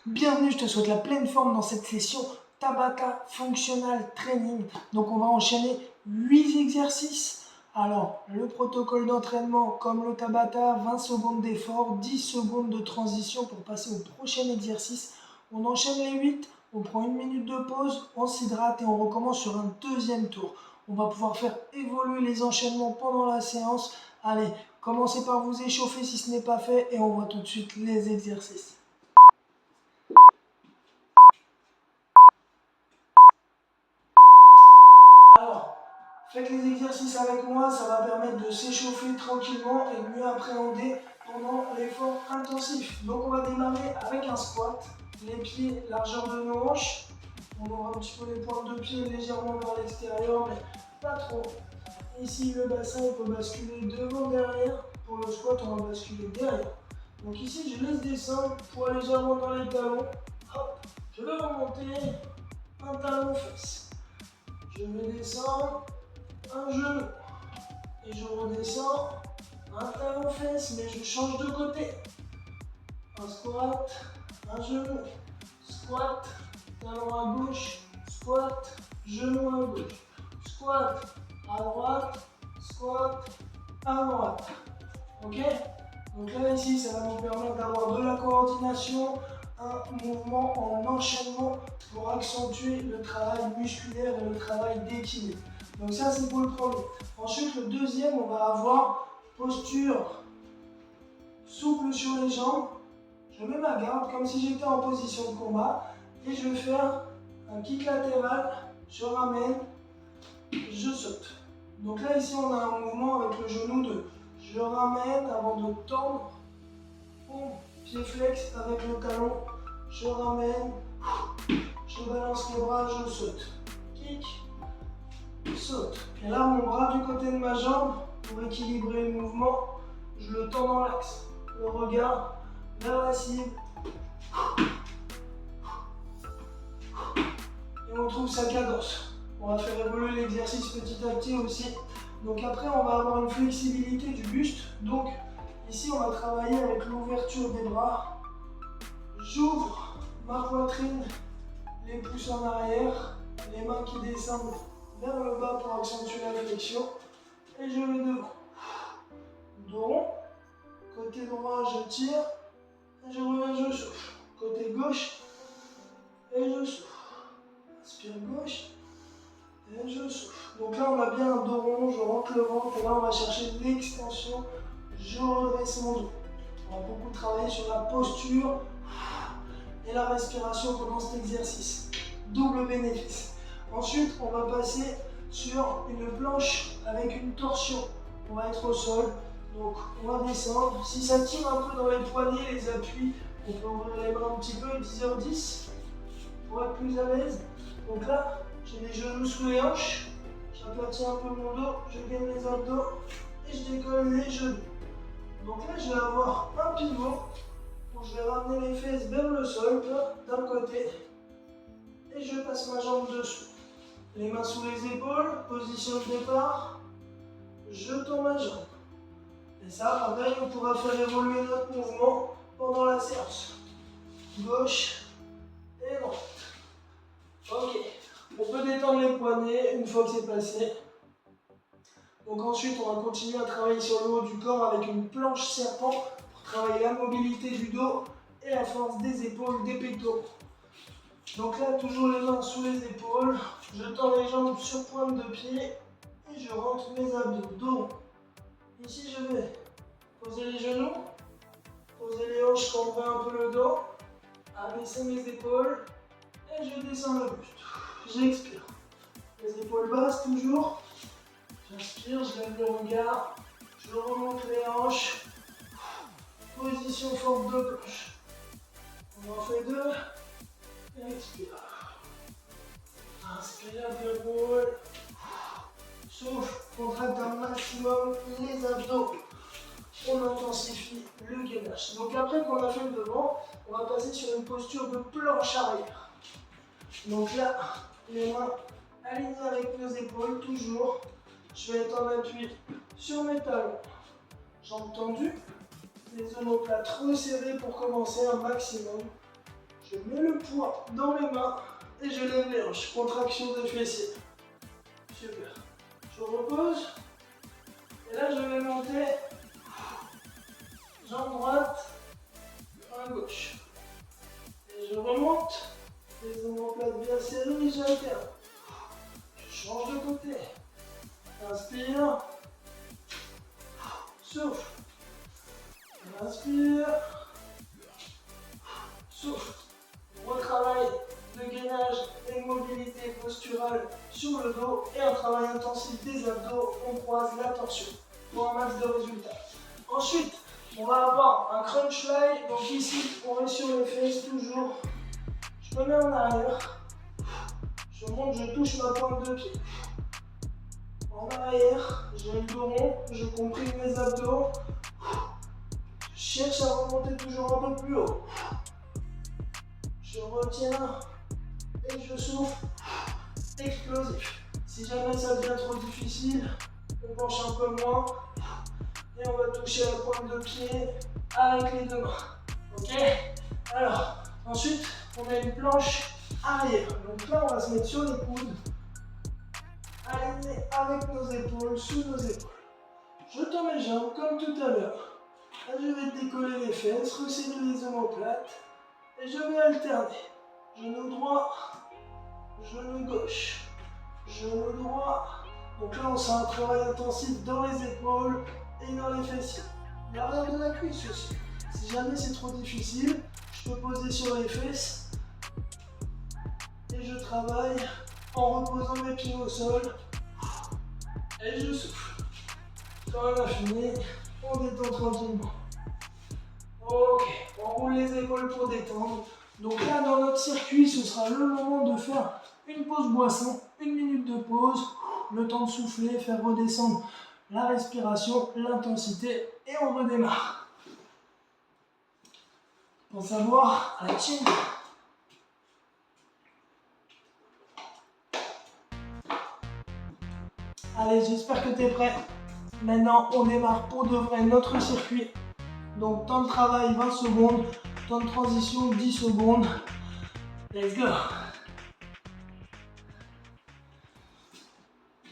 Bienvenue, je te souhaite la pleine forme dans cette session Tabata Functional Training. Donc on va enchaîner 8 exercices. Alors le protocole d'entraînement comme le Tabata, 20 secondes d'effort, 10 secondes de transition pour passer au prochain exercice. On enchaîne les 8, on prend une minute de pause, on s'hydrate et on recommence sur un deuxième tour. On va pouvoir faire évoluer les enchaînements pendant la séance. Allez, commencez par vous échauffer si ce n'est pas fait et on voit tout de suite les exercices. Alors, faites les exercices avec moi, ça va permettre de s'échauffer tranquillement et de mieux appréhender pendant l'effort intensif. Donc on va démarrer avec un squat, les pieds largeur de nos hanches. On aura un petit peu les pointes de pied légèrement vers l'extérieur, mais pas trop. Ici le bassin, on peut basculer devant, derrière. Pour le squat, on va basculer derrière. Donc ici, je laisse descendre, poids légèrement dans les talons. Hop, je vais remonter, un talon fesse. Je vais descendre, un genou. Et je redescends, un talon fesse, mais je change de côté. Un squat, un genou. Squat, talon à gauche. Squat, genou à gauche. Squat, à droite. Squat, à droite. Ok? Donc là, ici, ça va nous permettre d'avoir de la coordination, un mouvement en enchaînement pour accentuer le travail musculaire et le travail d'équilibre. Donc ça, c'est pour le premier. Ensuite, le deuxième, on va avoir posture souple sur les jambes. Je mets ma garde comme si j'étais en position de combat et je vais faire un kick latéral, je ramène, je saute. Donc là, ici, on a un mouvement avec le genou de je ramène avant de tendre, pied flex avec le talon, je ramène, je balance les bras, je saute. Kick, saute. Et là, mon bras du côté de ma jambe, pour équilibrer le mouvement, je le tends dans l'axe. Le regard vers la cible. Et on trouve sa cadence. On va faire évoluer l'exercice petit à petit aussi. Donc après, on va avoir une flexibilité du buste. Donc ici, on va travailler avec l'ouverture des bras. J'ouvre ma poitrine, les pouces en arrière, les mains qui descendent vers le bas pour accentuer la flexion. Et je vais devant. Dos rond. Côté droit, je tire. Et je reviens, je souffle. Côté gauche. Et je souffle. Inspire gauche. Et je souffle. Donc là, on a bien un dos rond. Je rentre le ventre. Et là, on va chercher l'extension. Je redresse mon dos. On va beaucoup travailler sur la posture et la respiration pendant cet exercice. Double bénéfice. Ensuite, on va passer sur une planche avec une torsion. On va être au sol. Donc, on va descendre. Si ça tire un peu dans les poignets, les appuis, on peut ouvrir les bras un petit peu, 10h10, pour être plus à l'aise. Donc là, j'ai les genoux sous les hanches. J'aplatis un peu mon dos, je gaine les abdos et je décolle les genoux. Donc là, je vais avoir un pivot où je vais ramener les fesses vers le sol, d'un côté, et je passe ma jambe dessous. Les mains sous les épaules, position de départ, je tends ma jambe. Et ça, pareil, on pourra faire évoluer notre mouvement pendant la séance. Gauche et droite. Ok. On peut détendre les poignets une fois que c'est passé. Donc ensuite, on va continuer à travailler sur le haut du corps avec une planche serpent pour travailler la mobilité du dos et la force des épaules, des pectoraux. Donc là, toujours les mains sous les épaules. Je tends les jambes sur pointe de pied et je rentre mes abdos. Dos. Ici, je vais poser les genoux, poser les hanches, cambrer un peu le dos, abaisser mes épaules et je descends le buste. J'expire. Les épaules basses toujours. J'inspire, je lève le regard, je remonte les hanches. Position forte de planche. On en fait deux. Expire. Inspire, déroule. Souffle, contracte un maximum les abdos. On intensifie le gainage. Donc après qu'on a fait le devant, on va passer sur une posture de planche arrière. Donc là, les mains alignées avec nos épaules, toujours. Je vais être en appui sur mes talons. Jambes tendues, Les omoplates resserrées pour commencer un maximum. Je mets le poids dans mes mains et je lève les hanches. Contraction des fessiers. Super. Je repose. Et là, je vais monter. Jambe droite, main gauche. Et je remonte. Les omoplates bien serrées, j'alterne. Je change de côté. Inspire. Souffle. Inspire. Souffle. On retravaille de gainage et de mobilité posturale sur le dos et un travail intensif des abdos. On croise la torsion pour un max de résultats. Ensuite, on va avoir un crunch fly. Donc ici, on est sur les fesses toujours. Je me mets en arrière. Je monte, je touche ma pointe de pied. En arrière, j'ai le dos rond, je comprime mes abdos. Je cherche à remonter toujours un peu plus haut. Je retiens et je souffle. Explosif. Si jamais ça devient trop difficile, on penche un peu moins. Et on va toucher la pointe de pied avec les deux mains. Ok? Alors, ensuite, on a une planche arrière. Donc là, on va se mettre sur les coudes. Alignés avec nos épaules, sous nos épaules. Je tends mes jambes comme tout à l'heure. Là, je vais décoller les fesses, resserrer les omoplates. Et je vais alterner. Genou droit, genou gauche. Genou droit. Donc là, on sent un travail intensif dans les épaules et dans les fessiers. L'arrière de la cuisse aussi. Si jamais c'est trop difficile, je peux poser sur les fesses. Et je travaille en reposant mes pieds au sol. Et je souffle. Quand on a fini, on détend tranquillement. Ok, on roule les épaules pour détendre. Donc là, dans notre circuit, ce sera le moment de faire une pause boisson, 1 minute de pause, le temps de souffler, faire redescendre la respiration, l'intensité, et on redémarre. Pour savoir, à la chin. Allez, j'espère que tu es prêt. Maintenant, on démarre pour de vrai notre circuit. Donc, temps de travail 20 secondes, temps de transition 10 secondes. Let's go!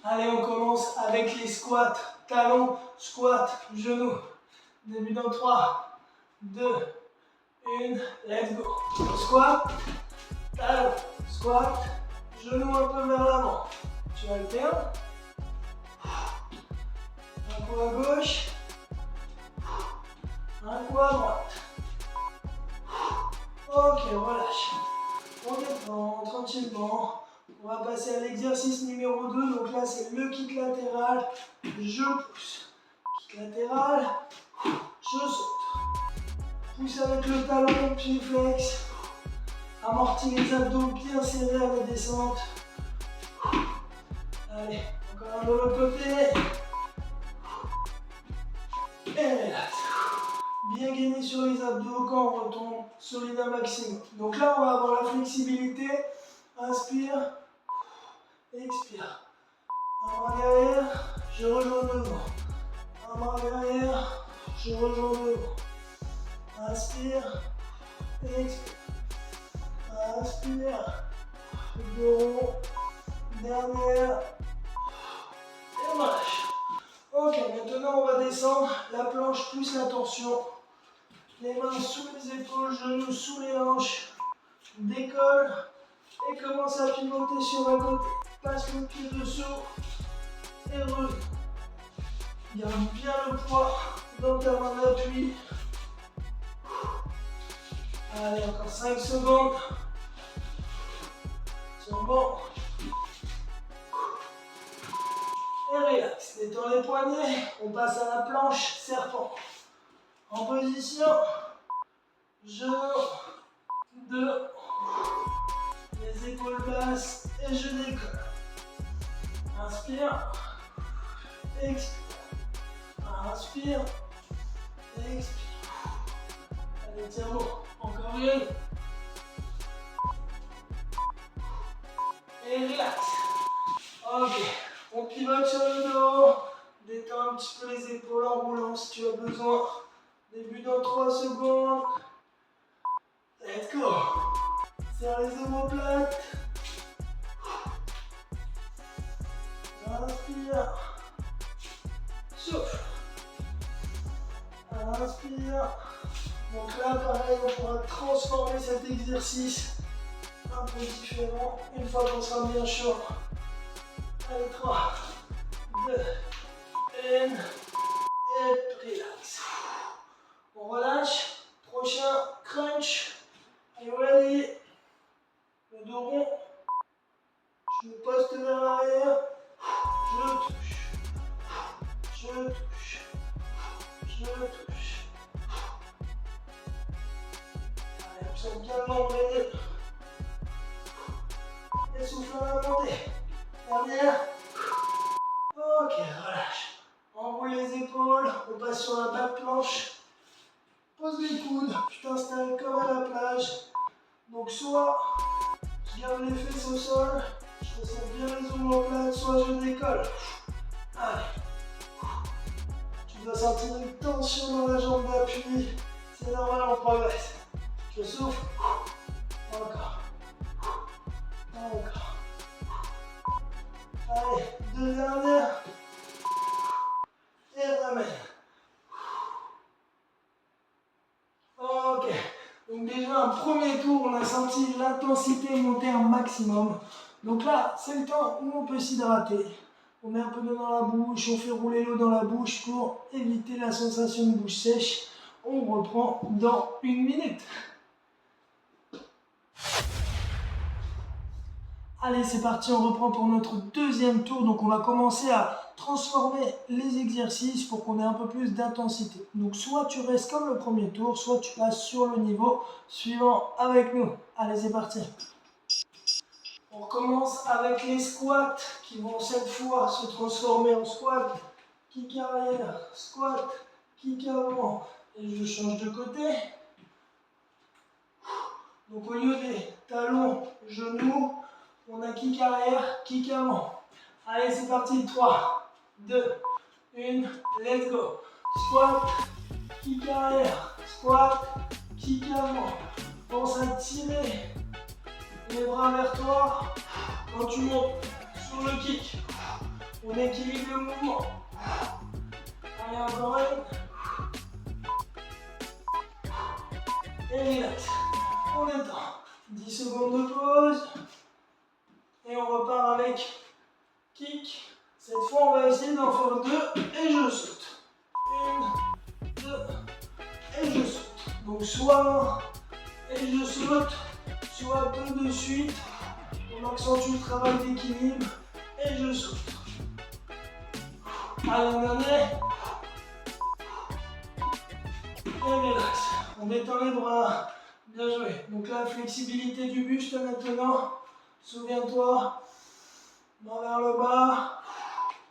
Allez, on commence avec les squats. Talons, squat, genoux. Début dans 3, 2, 1, let's go. Squat, talons, squat, genoux un peu vers l'avant. Tu alternes. Un coup à gauche, un coup à droite. Ok, relâche. On détend tranquillement. On va passer à l'exercice numéro 2. Donc là, c'est le kick latéral. Je pousse. Kick latéral. Je saute. Pousse avec le talon, pied flex. Amortis les abdos bien serrés à la descente. Allez, encore un de l'autre côté. Et relax. Bien gagné sur les abdos quand on retombe, solide un maximum. Donc là, on va avoir la flexibilité. Inspire, expire. Un bras derrière, je rejoins devant. Un bras derrière, je rejoins devant. Inspire, expire. Inspire, dos rond, dernière. Et on relâche. Ok, maintenant on va descendre. La planche pousse la torsion. Les mains sous les épaules, genoux sous les hanches. Décolle et commence à pivoter sur un côté. Passe le pied dessous et reviens. Garde bien le poids dans ta main d'appui. Allez, encore 5 secondes. C'est bon. Et relax. Détends les poignets. On passe à la planche serpent. En position. Genou. 2. Les épaules basses et je décolle. Inspire. Expire. Inspire. Expire. Allez, tiens bon. Encore une. Et relax. Ok. On pivote sur le dos. Détends un petit peu les épaules en roulant si tu as besoin. Début dans 3 secondes. Let's go. Serre les omoplates. Inspire. Souffle. Inspire. Donc là, pareil, on pourra transformer cet exercice un peu différent une fois qu'on sera bien chaud. Allez, 3, 2, 1, et relax. On relâche. Prochain crunch. Are you ready? Le dos rond. Je me poste vers l'arrière. Je touche. Je touche. Je touche. Allez, absorbe bien l'embrayé. Et souffle à la montée. Dernière. Ok, relâche. Enroule les épaules. On passe sur la balle planche. Pose les coudes. Tu t'installes comme à la plage. Donc soit je garde les fesses au sol. Je ressens bien les omoplates. Soit je décolle. Allez. Tu dois sentir une tension dans la jambe d'appui. C'est normal, on progresse. Je souffle. Encore. Encore. Allez, 2 dernières. Et ramène. Ok. Donc déjà, un premier tour, on a senti l'intensité monter un maximum. Donc là, c'est le temps où on peut s'hydrater. On met un peu d'eau dans la bouche, on fait rouler l'eau dans la bouche pour éviter la sensation de bouche sèche. On reprend dans 1 minute. Allez, c'est parti, on reprend pour notre deuxième tour. Donc on va commencer à transformer les exercices pour qu'on ait un peu plus d'intensité. Donc soit tu restes comme le premier tour, soit tu passes sur le niveau suivant avec nous. Allez, c'est parti. On recommence avec les squats qui vont cette fois se transformer en squat, kick arrière, squat, kick avant. Et je change de côté. Donc au lieu des talons, genoux, on a kick arrière, kick avant. Allez, c'est parti. 3, 2, 1, let's go. Squat, kick arrière, squat, kick avant. Pense à tirer les bras vers toi. Quand tu montes sur le kick, on équilibre le mouvement. Allez, encore une. Et relax. On détend. 10 secondes de pause. Et on repart avec kick. Cette fois, on va essayer d'en faire 2 et je saute. 1, 2 et je saute. Donc soit et je saute, soit 2 de suite. On accentue le travail d'équilibre et je saute. Allez, on en est. Et relax. On détend les bras. Bien joué. Donc la flexibilité du buste maintenant. Souviens-toi, main vers le bas,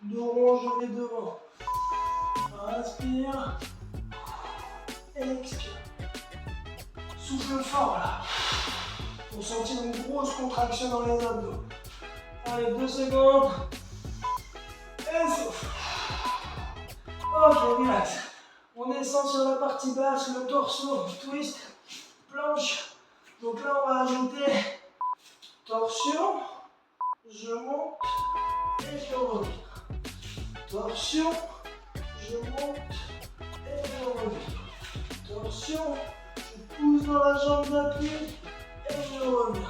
dos rond, je vais devant. Inspire, expire. Souffle fort là. Pour sentir une grosse contraction dans les abdos. Allez, 2 secondes. Et souffle. Ok, relax. On descend sur la partie basse, le torso, twist, planche. Donc là, on va ajouter torsion, je monte et je reviens. Torsion, je monte et je reviens. Torsion, je pousse dans la jambe d'appui et je reviens.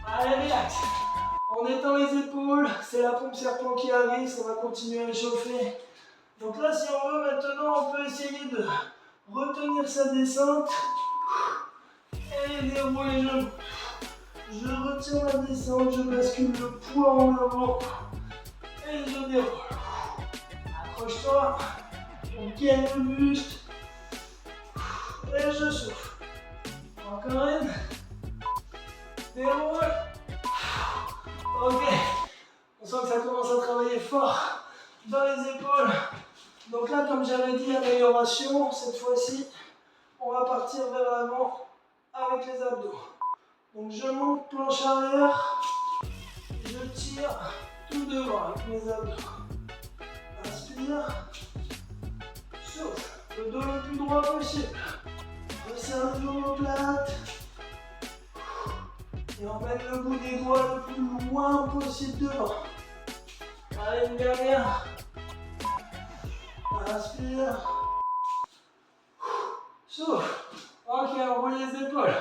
Allez, relax. On étend les épaules, c'est la pompe serpent qui arrive, ça va continuer à échauffer. Donc là, si on veut maintenant, on peut essayer de retenir sa descente et dérouler les genoux. Je retiens la descente, je bascule le poids en avant et je déroule. Accroche-toi, on gagne le buste et je souffle. Encore une. Déroule. Ok. On sent que ça commence à travailler fort dans les épaules. Donc là, comme j'avais dit, amélioration. Cette fois-ci, on va partir vers l'avant avec les abdos. Donc je monte planche arrière, je tire tout devant avec mes abdos. Inspire, dos le plus droit possible. Resserre les omoplates. Et emmène le bout des doigts le plus loin possible devant. Allez, une dernière. Inspire. Souffle. Ok, on roule les épaules.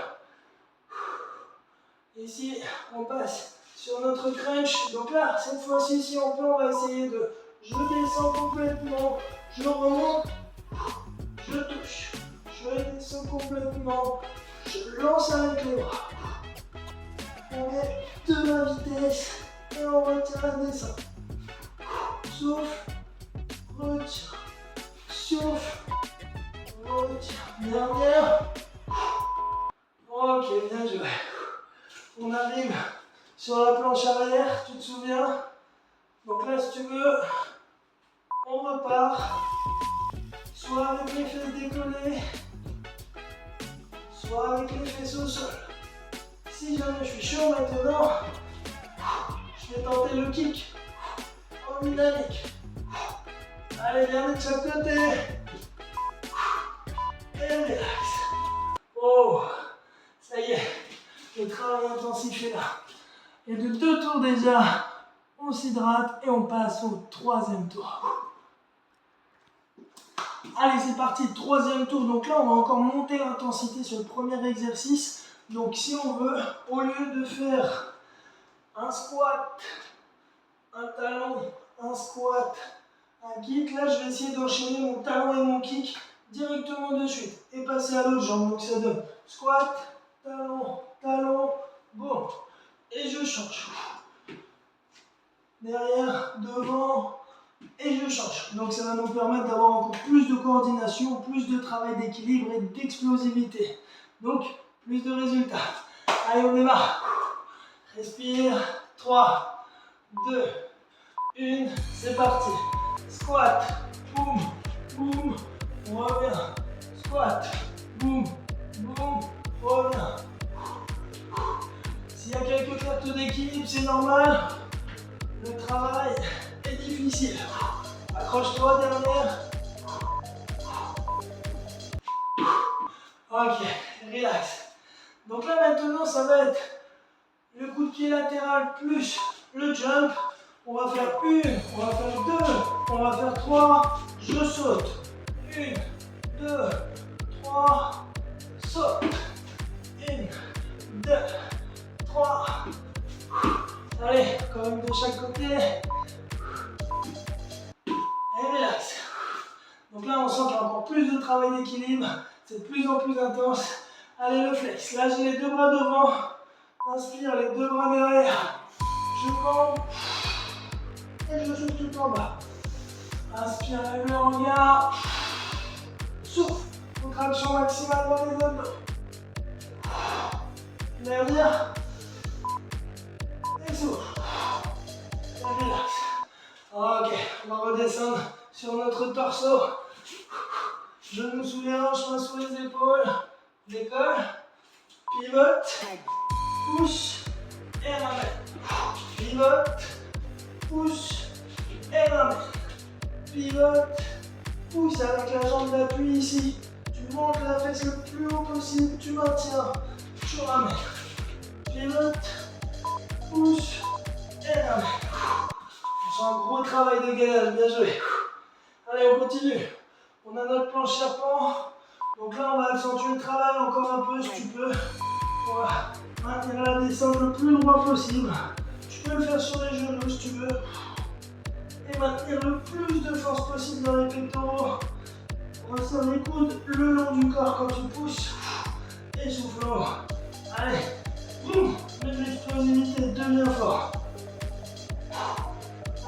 Ici, on passe sur notre crunch. Donc là, cette fois-ci, si on peut, on va essayer de... Je descends complètement, je remonte, je touche. Je descends complètement, je lance avec les bras. On met de la vitesse et on retient la descente. Souffle, retire, souffle, retire. Dernière. Ok, bien joué. On arrive sur la planche arrière, tu te souviens? Donc là, si tu veux, on repart. Soit avec les fesses décollées, soit avec les fesses au sol. Si jamais je suis chaud maintenant, je vais tenter le kick en dynamique. Allez, viens de chaque côté. Et relax. Oh, ça y est, le travail intensif est là. Et de 2 tours déjà, on s'hydrate et on passe au 3e tour. Allez, c'est parti, 3e tour. Donc là, on va encore monter l'intensité sur le premier exercice. Donc si on veut, au lieu de faire un squat, un talon, un squat, un kick, là, je vais essayer d'enchaîner mon talon et mon kick directement de suite et passer à l'autre jambe. Donc ça donne squat, talon, talon, bon. Et je change. Derrière, devant, et je change. Donc ça va nous permettre d'avoir encore plus de coordination, plus de travail d'équilibre et d'explosivité. Donc, plus de résultats. Allez, on démarre. Respire. 3, 2, 1. C'est parti. Squat. Boum, boum. On revient. Squat. Boum, boum. On revient. S'il y a quelques pertes d'équilibre, c'est normal. Le travail est difficile. Accroche-toi, dernière. Ok, relax. Donc là maintenant, ça va être le coup de pied latéral plus le jump. On va faire 1, on va faire 2, on va faire 3. Je saute. 1, 2, 3, saute. 1, 2, 3. Allez, quand même de chaque côté. Et relax. Donc là, on sent qu'il y a encore plus de travail d'équilibre. C'est de plus en plus intense. Allez, le flex. Là, j'ai les 2 bras devant. Inspire, les 2 bras derrière. Je campe. Et je souffle tout en bas. Inspire, lève le regard. Souffle. Contraction maximale dans les abdos. Derrière. Et souffle. Et relax. Ok, on va redescendre sur notre torse. Genoux sous les hanches, mains sous les épaules. Décolle. Pivote. Pousse. Et ramène. Pivote. Pousse. Et ramène. Pivote. Pousse avec la jambe d'appui ici. Tu montes la fesse le plus haut possible. Tu maintiens. Tu ramènes. Pivote. Pousse. Et ramène. On sent un gros travail de gainage. Bien joué. Allez, on continue. On a notre planche serpent. Donc là, on va accentuer le travail encore un peu si tu peux. On va maintenir la descente le plus droit possible. Tu peux le faire sur les genoux si tu veux. Et maintenir le plus de force possible dans les pectoraux. Resserre les coudes le long du corps quand tu pousses. Et souffle. Allez. Boum. Mets de l'explosivité, deviens fort.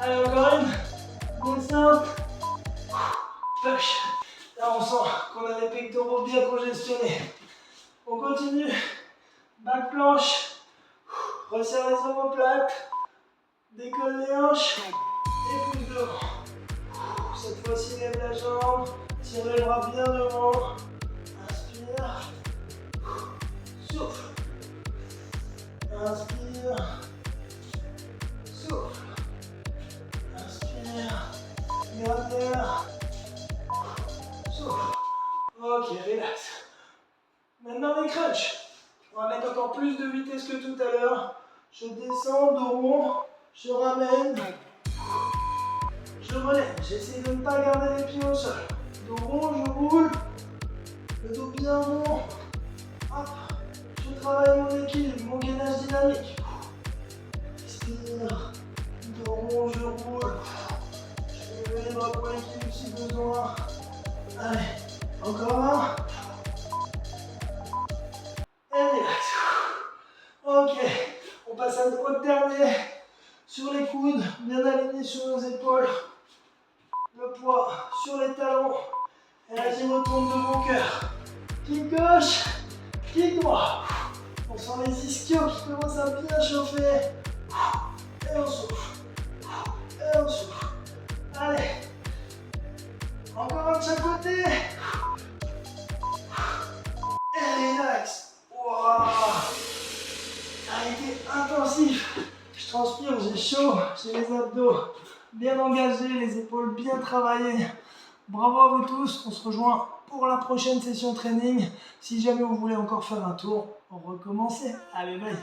Allez, encore une. Descente. Push. Là, on sent qu'on a les pectoraux bien congestionnés. On continue. Back planche. Resserre les omoplates. Décolle les hanches. Et pousse devant. Cette fois-ci, lève la jambe. Tire les bras bien devant. Inspire. Souffle. Inspire. Souffle. Inspire. Dernière. Souffle. Ok, relax. Maintenant les crunchs. On va mettre encore plus de vitesse que tout à l'heure. Je descends, dos rond, je ramène, je relève. J'essaie de ne pas garder les pieds au sol. Dos rond, je roule, le dos bien rond. Hop. Je travaille mon équilibre, mon gainage dynamique. Respire, dos rond, je roule. Je lève les bras pour l'équilibre si besoin. Allez, encore un. Et relax. Ok, on passe au dernier. Sur les coudes, bien alignés sur nos épaules. Le poids sur les talons. Et là, j'y retourne de mon cœur. Kick gauche, kick droit. On sent les ischios qui commencent à bien chauffer. Et on souffle. Et on souffle. Allez. Encore un de chaque côté. Et relax. Wow. Ça a été intensif. Je transpire, j'ai chaud, j'ai les abdos bien engagés, les épaules bien travaillées. Bravo à vous tous, on se rejoint pour la prochaine session training. Si jamais vous voulez encore faire un tour, recommencez. Allez, bye.